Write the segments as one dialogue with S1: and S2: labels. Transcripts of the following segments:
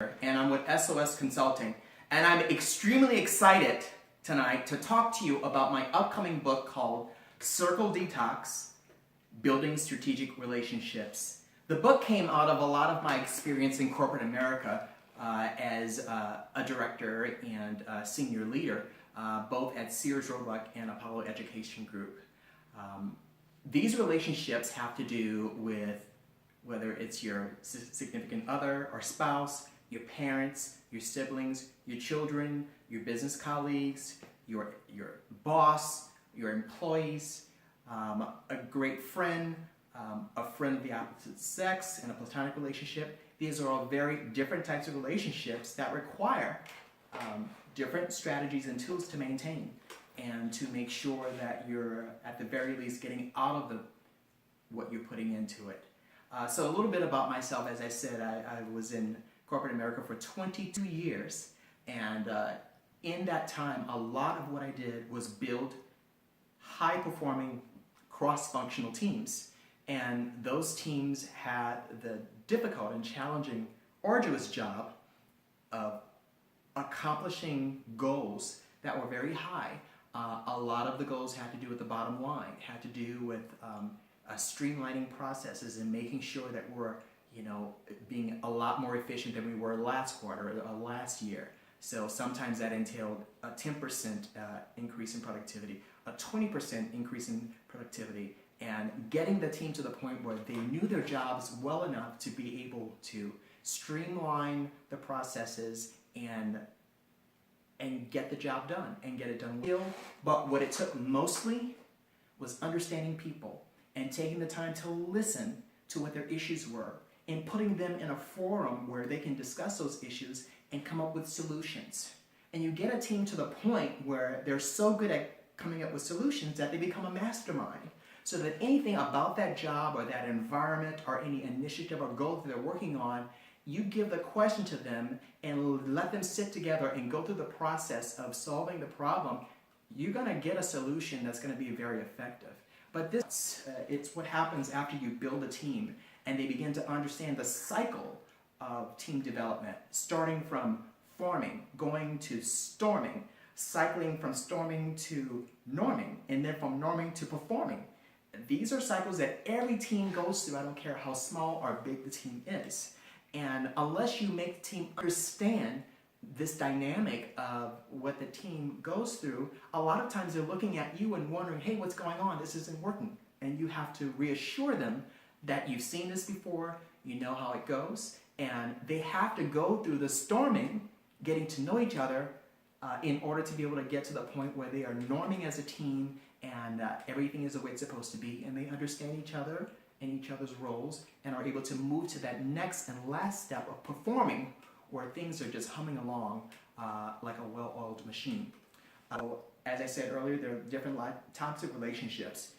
S1: And I'm with SOS Consulting, and I'm extremely excited tonight to talk to you about my upcoming book called Circle Detox: Building Strategic Relationships. The book came out of a lot of my experience in corporate America as a director and a senior leader, both at Sears Roebuck and Apollo Education Group. These relationships have to do with whether it's your significant other or spouse, your parents, your siblings, your children, your business colleagues, your boss, your employees, a great friend, a friend of the opposite sex in a platonic relationship. These are all very different types of relationships that require different strategies and tools to maintain and to make sure that you're at the very least getting out of what you're putting into it. So a little bit about myself. As I said, I was in corporate America for 22 years, and in that time, a lot of what I did was build high-performing cross-functional teams. And those teams had the difficult and challenging, arduous job of accomplishing goals that were very high. A lot of the goals had to do with the bottom line, had to do with streamlining processes and making sure that we're being a lot more efficient than we were last quarter or last year. So sometimes that entailed a 10% increase in productivity, a 20% increase in productivity, and getting the team to the point where they knew their jobs well enough to be able to streamline the processes and get the job done and get it done well. But what it took mostly was understanding people and taking the time to listen to what their issues were and putting them in a forum where they can discuss those issues and come up with solutions. And you get a team to the point where they're so good at coming up with solutions that they become a mastermind, so that anything about that job or that environment or any initiative or goal that they're working on, you give the question to them and let them sit together and go through the process of solving the problem. You're going to get a solution that's going to be very effective. But this, it's what happens after you build a team and they begin to understand the cycle of team development, starting from forming, going to storming, cycling from storming to norming, and then from norming to performing. These are cycles that every team goes through. I don't care how small or big the team is. And unless you make the team understand this dynamic of what the team goes through, a lot of times they're looking at you and wondering, hey, what's going on? This isn't working. And you have to reassure them that you've seen this before, you know how it goes, and they have to go through the storming, getting to know each other in order to be able to get to the point where they are norming as a team and everything is the way it's supposed to be, and they understand each other and each other's roles and are able to move to that next and last step of performing, where things are just humming along like a well-oiled machine. As I said earlier, there are different types of relationships.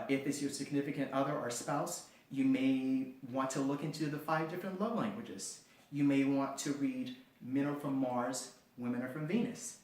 S1: If it's your significant other or spouse, you may want to look into the 5 different love languages. You may want to read Men Are From Mars, Women Are From Venus.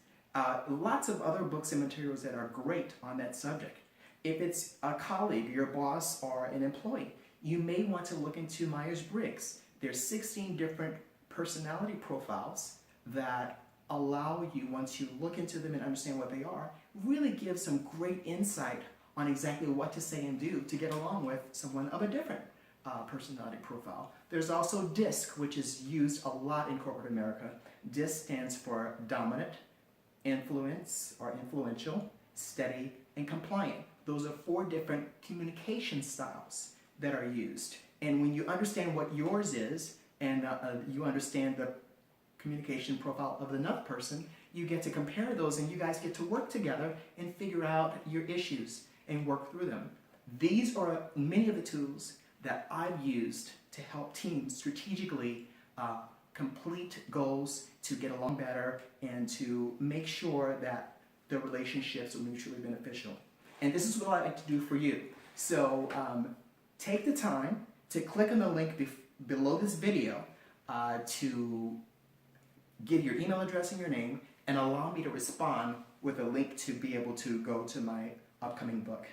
S1: Lots of other books and materials that are great on that subject. If it's a colleague, your boss, or an employee, you may want to look into Myers-Briggs. There's 16 different personality profiles that allow you, once you look into them and understand what they are, really give some great insight on exactly what to say and do to get along with someone of a different personality profile. There's also DISC, which is used a lot in corporate America. DISC stands for dominant, influence or influential, steady, and compliant. Those are 4 different communication styles that are used. And when you understand what yours is, and you understand the communication profile of another person, you get to compare those and you guys get to work together and figure out your issues and work through them. These are many of the tools that I've used to help teams strategically complete goals, to get along better, and to make sure that the relationships are mutually beneficial. And this is what I like to do for you. So take the time to click on the link below this video to give your email address and your name, and allow me to respond with a link to be able to go to my upcoming book.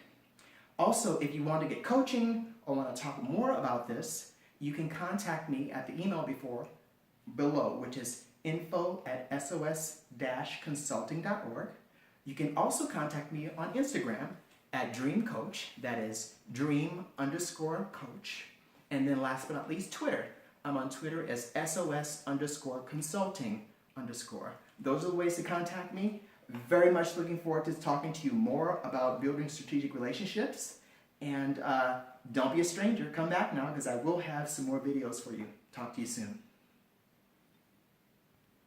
S1: Also, if you want to get coaching or want to talk more about this, you can contact me at the email before below, which is info@sos-consulting.org. You can also contact me on Instagram at Dream Coach, that is dream_coach. And then last but not least, Twitter. I'm on Twitter as SOS_consulting_. Those are the ways to contact me. Very much looking forward to talking to you more about building strategic relationships. And don't be a stranger. Come back now because I will have some more videos for you. Talk to you soon.